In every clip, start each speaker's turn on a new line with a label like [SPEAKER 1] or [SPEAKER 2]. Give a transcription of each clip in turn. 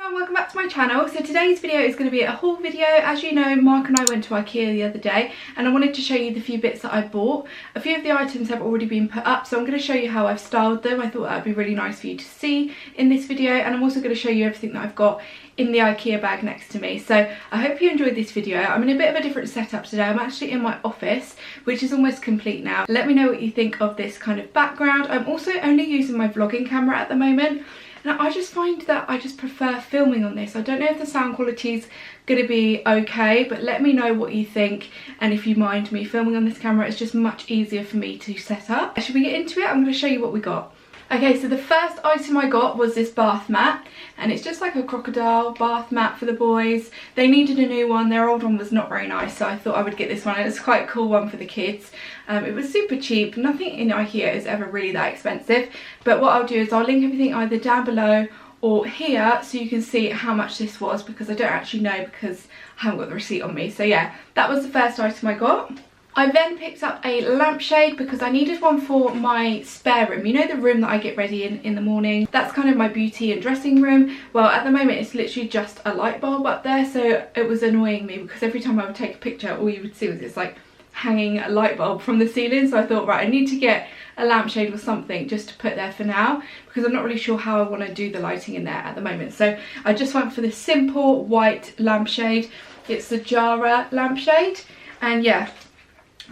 [SPEAKER 1] And welcome back to my channel. So today's video is going to be a haul video. As you know, Mark and I went to Ikea the other day and I wanted to show you the few bits that I bought. A few of the items have already been put up, so I'm going to show you how I've styled them. I thought that would be really nice for you to see in this video, and I'm also going to show you everything that I've got in the Ikea bag next to me. So I hope you enjoyed this video. I'm in a bit of a different setup today. I'm actually in my office, which is almost complete now. Let me know what you think of this kind of background. I'm also only using my vlogging camera at the moment. Now, I just find that I just prefer filming on this. I don't know if the sound quality is going to be okay, but let me know what you think, and if you mind me filming on this camera, it's just much easier for me to set up. Should we get into it? I'm going to show you what we got. Okay, so the first item I got was this bath mat, and it's just like a crocodile bath mat for the boys. They needed a new one. Their old one was not very nice, so I thought I would get this one, and it's quite a cool one for the kids. It was super cheap. Nothing in Ikea is ever really that expensive, but what I'll do is I'll link everything either down below or here so you can see how much this was, because I don't actually know because I haven't got the receipt on me. So yeah, that was the first item I got. I then picked up a lampshade because I needed one for my spare room. You know, the room that I get ready in the morning? That's kind of my beauty and dressing room. Well, at the moment it's literally just a light bulb up there, so it was annoying me because every time I would take a picture, all you would see was this like hanging a light bulb from the ceiling. So I thought, right, I need to get a lampshade or something just to put there for now, because I'm not really sure how I want to do the lighting in there at the moment. So I just went for this simple white lampshade. It's the Jara lampshade, and yeah,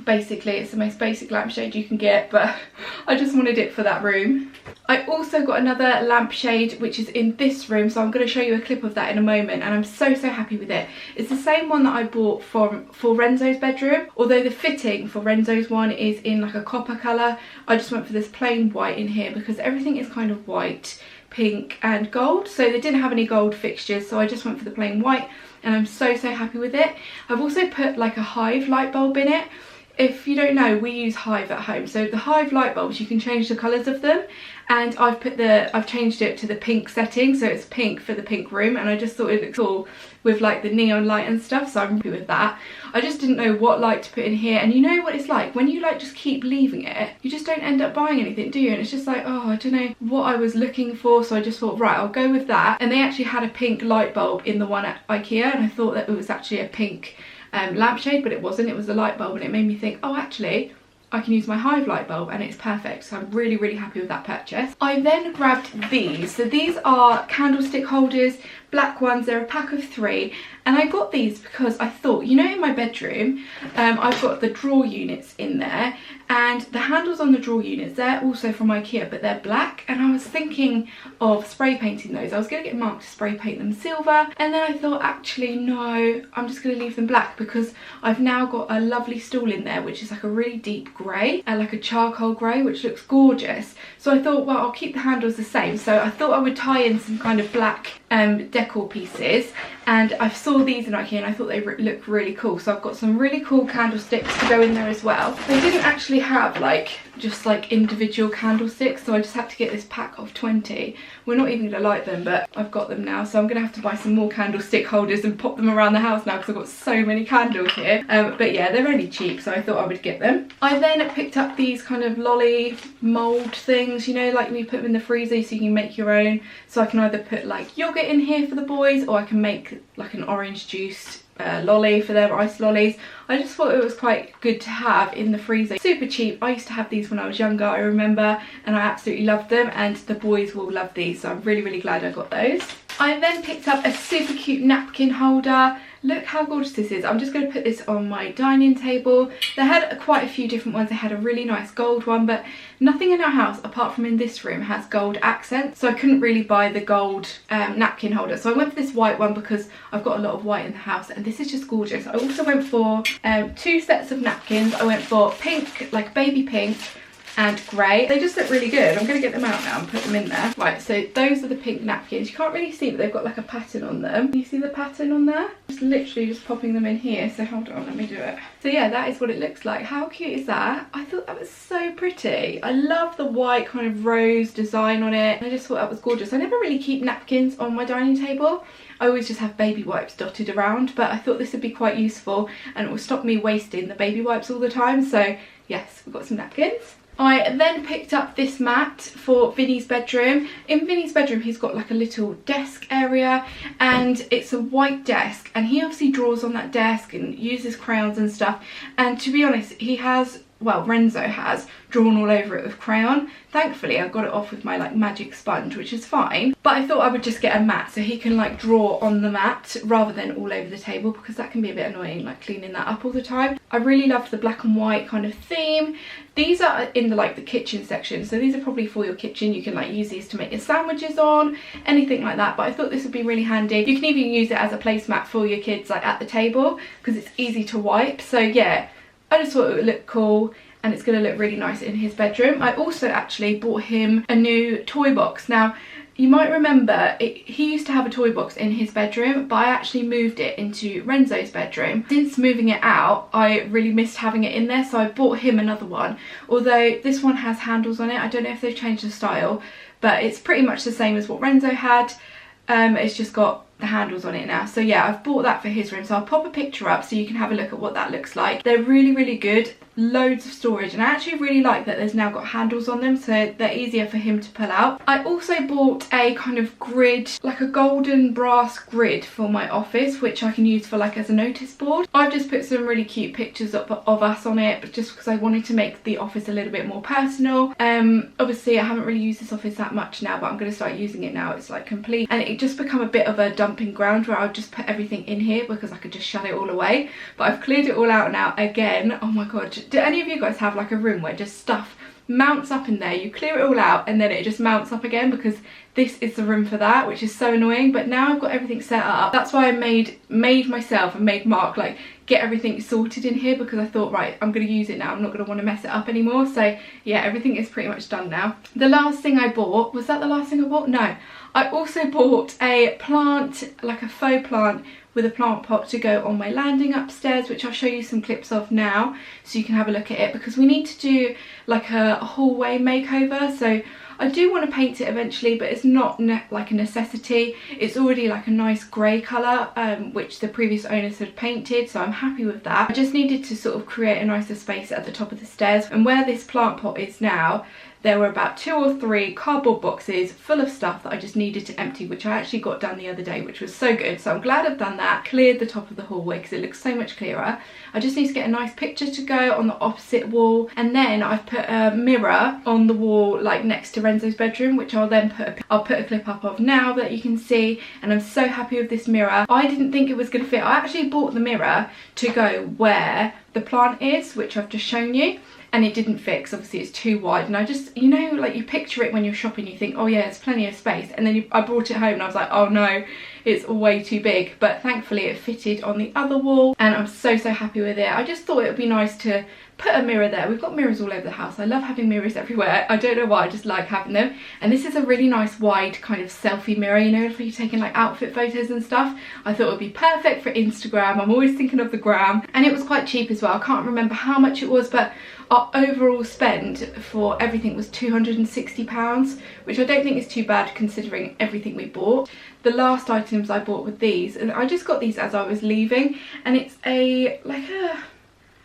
[SPEAKER 1] basically it's the most basic lampshade you can get, but I just wanted it for that room. I also got another lampshade which is in this room, so I'm going to show you a clip of that in a moment, and I'm so happy with it. It's the same one that I bought for Renzo's bedroom, although the fitting for Renzo's one is in like a copper colour. I just went for this plain white in here because everything is kind of white, pink and gold, so they didn't have any gold fixtures, so I just went for the plain white, and I'm so happy with it. I've also put like a Hive light bulb in it. If you don't know, we use Hive at home. So the Hive light bulbs, you can change the colours of them, and I've changed it to the pink setting, so it's pink for the pink room, and I just thought it looked cool with like the neon light and stuff, so I'm happy with that. I just didn't know what light to put in here, and you know what it's like when you like just keep leaving it, you just don't end up buying anything, do you? And it's just like, oh, I don't know what I was looking for, so I just thought, right, I'll go with that. And they actually had a pink light bulb in the one at Ikea, and I thought that it was actually a pink lampshade, but it wasn't. It was a light bulb, and it made me think, oh, actually I can use my Hive light bulb, and it's perfect. So I'm really happy with that purchase. I then grabbed these. So these are candlestick holders, black ones. They're a pack of 3, and I got these because I thought, you know, in my bedroom I've got the drawer units in there, and the handles on the drawer units, they're also from Ikea, but they're black, and I was thinking of spray painting those. I was going to get Mark to spray paint them silver, and then I thought, actually no, I'm just going to leave them black, because I've now got a lovely stool in there which is like a really deep grey, and like a charcoal grey, which looks gorgeous. So I thought, well, I'll keep the handles the same. So I thought I would tie in some kind of black decor pieces, and I saw these in Ikea and I thought they look really cool. So I've got some really cool candlesticks to go in there as well. They didn't actually have like just like individual candlesticks, so I just had to get this pack of 20. We're not even going to light them, but I've got them now, so I'm going to have to buy some more candlestick holders and pop them around the house now because I've got so many candles here. But yeah, they're only cheap, so I thought I would get them. I then picked up these kind of lolly mould things, you know, like we put them in the freezer so you can make your own. So I can either put like yogurt in here for the boys, or I can make like an orange juice lolly for their ice lollies. I just thought it was quite good to have in the freezer. Super cheap. I used to have these when I was younger, I remember, and I absolutely loved them, and the boys will love these, so I'm really glad I got those. I then picked up a super cute napkin holder. Look how gorgeous this is. I'm just going to put this on my dining table. They had quite a few different ones. They had a really nice gold one, but nothing in our house apart from in this room has gold accents, so I couldn't really buy the gold napkin holder. So I went for this white one because I've got a lot of white in the house, and this is just gorgeous. I also went for 2 sets of napkins. I went for pink, like baby pink, and grey. They just look really good. I'm going to get them out now and put them in there. Right, so those are the pink napkins. You can't really see, but they've got like a pattern on them. Can you see the pattern on there? Just literally just popping them in here. So hold on, let me do it. So yeah, that is what it looks like. How cute is that? I thought that was so pretty. I love the white kind of rose design on it. I just thought that was gorgeous. I never really keep napkins on my dining table. I always just have baby wipes dotted around, but I thought this would be quite useful, and it will stop me wasting the baby wipes all the time. So yes, we've got some napkins. I then picked up this mat for Vinny's bedroom. In Vinny's bedroom he's got like a little desk area, and it's a white desk, and he obviously draws on that desk and uses crayons and stuff, and to be honest he has, well, Renzo has drawn all over it with crayon. Thankfully I got it off with my like magic sponge, which is fine, but I thought I would just get a mat so he can like draw on the mat rather than all over the table, because that can be a bit annoying, like cleaning that up all the time. I really love the black and white kind of theme. These are in the like the kitchen section, so these are probably for your kitchen. You can like use these to make your sandwiches on, anything like that, but I thought this would be really handy. You can even use it as a placemat for your kids like at the table, because it's easy to wipe. So yeah, I just thought it would look cool, and it's going to look really nice in his bedroom. I also actually bought him a new toy box. Now, you might remember he used to have a toy box in his bedroom, but I actually moved it into Renzo's bedroom. Since moving it out, I really missed having it in there, so I bought him another one. Although this one has handles on it. I don't know if they've changed the style, but it's pretty much the same as what Renzo had. It's just got the handles on it now. So yeah, I've bought that for his room, so I'll pop a picture up so you can have a look at what that looks like. They're really good, loads of storage, and I actually really like that there's now got handles on them, so they're easier for him to pull out. I also bought a kind of grid, like a golden brass grid for my office, which I can use for like as a notice board. I've just put some really cute pictures of us on it, but just because I wanted to make the office a little bit more personal. Obviously I haven't really used this office that much now, but I'm going to start using it now. It's like complete, and it just become a bit of a dumping ground where I'll just put everything in here because I could just shut it all away. But I've cleared it all out now again. Oh my god, do any of you guys have like a room where just stuff mounts up in there? You clear it all out and then it just mounts up again, because this is the room for that, which is so annoying. But now I've got everything set up. That's why I made myself and made Mark like get everything sorted in here, because I thought, right, I'm going to use it now, I'm not going to want to mess it up anymore. So yeah, everything is pretty much done now. The last thing I bought, was that the last thing I bought? No, I also bought a plant, like a faux plant with a plant pot to go on my landing upstairs, which I'll show you some clips of now so you can have a look at it, because we need to do like a hallway makeover. So I do want to paint it eventually, but it's not like a necessity. It's already like a nice grey colour, which the previous owners had painted, so I'm happy with that. I just needed to sort of create a nicer space at the top of the stairs, and where this plant pot is now, there were about 2 or 3 cardboard boxes full of stuff that I just needed to empty, which I actually got done the other day, which was so good. So I'm glad I've done that, cleared the top of the hallway because it looks so much clearer. I just need to get a nice picture to go on the opposite wall, and then I've put a mirror on the wall like next to Renzo's bedroom, which I'll then put a clip up of now that you can see. And I'm so happy with this mirror. I didn't think it was going to fit. I actually bought the mirror to go where the plant is, which I've just shown you, and it didn't fit because obviously it's too wide. And I just, you know, like you picture it when you're shopping, you think, oh yeah, there's plenty of space, and then I brought it home and I was like, oh no, it's way too big. But thankfully it fitted on the other wall, and I'm so happy with it. I just thought it would be nice to put a mirror there. We've got mirrors all over the house. I love having mirrors everywhere. I don't know why, I just like having them. And this is a really nice wide kind of selfie mirror, you know, if you're taking like outfit photos and stuff. I thought it would be perfect for Instagram. I'm always thinking of the gram, and it was quite cheap as well. I can't remember how much it was, but our overall spend for everything was £260, which I don't think is too bad considering everything we bought. The last items I bought were these, and I just got these as I was leaving, and it's a, like a,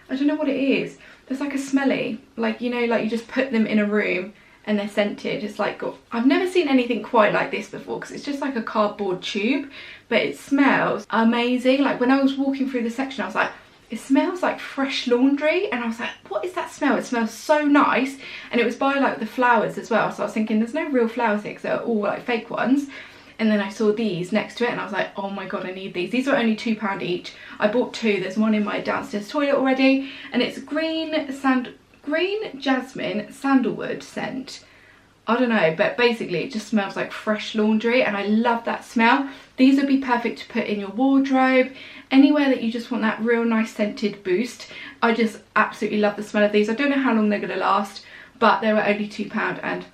[SPEAKER 1] I don't know what it is. There's like a smelly, like, you know, like you just put them in a room and they're scented. It's like, I've never seen anything quite like this before, because it's just like a cardboard tube, but it smells amazing. Like when I was walking through the section, I was like, it smells like fresh laundry, and I was like, what is that smell? It smells so nice. And it was by like the flowers as well, so I was thinking there's no real flowers here because they're all like fake ones. And then I saw these next to it and I was like, oh my god, I need these. These were only £2 each. I bought 2. There's one in my downstairs toilet already, and it's green jasmine sandalwood scent. I don't know, but basically it just smells like fresh laundry, and I love that smell. These would be perfect to put in your wardrobe, anywhere that you just want that real nice scented boost. I just absolutely love the smell of these. I don't know how long they're going to last, but they were only £2, and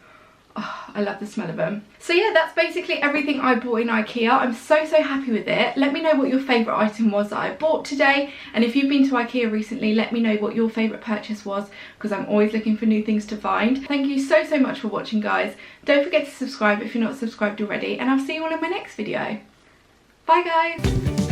[SPEAKER 1] oh, I love the smell of them. So yeah, that's basically everything I bought in Ikea. I'm so happy with it. Let me know what your favourite item was that I bought today, and if you've been to Ikea recently, let me know what your favourite purchase was, because I'm always looking for new things to find. Thank you so much for watching, guys. Don't forget to subscribe if you're not subscribed already, and I'll see you all in my next video. Bye guys!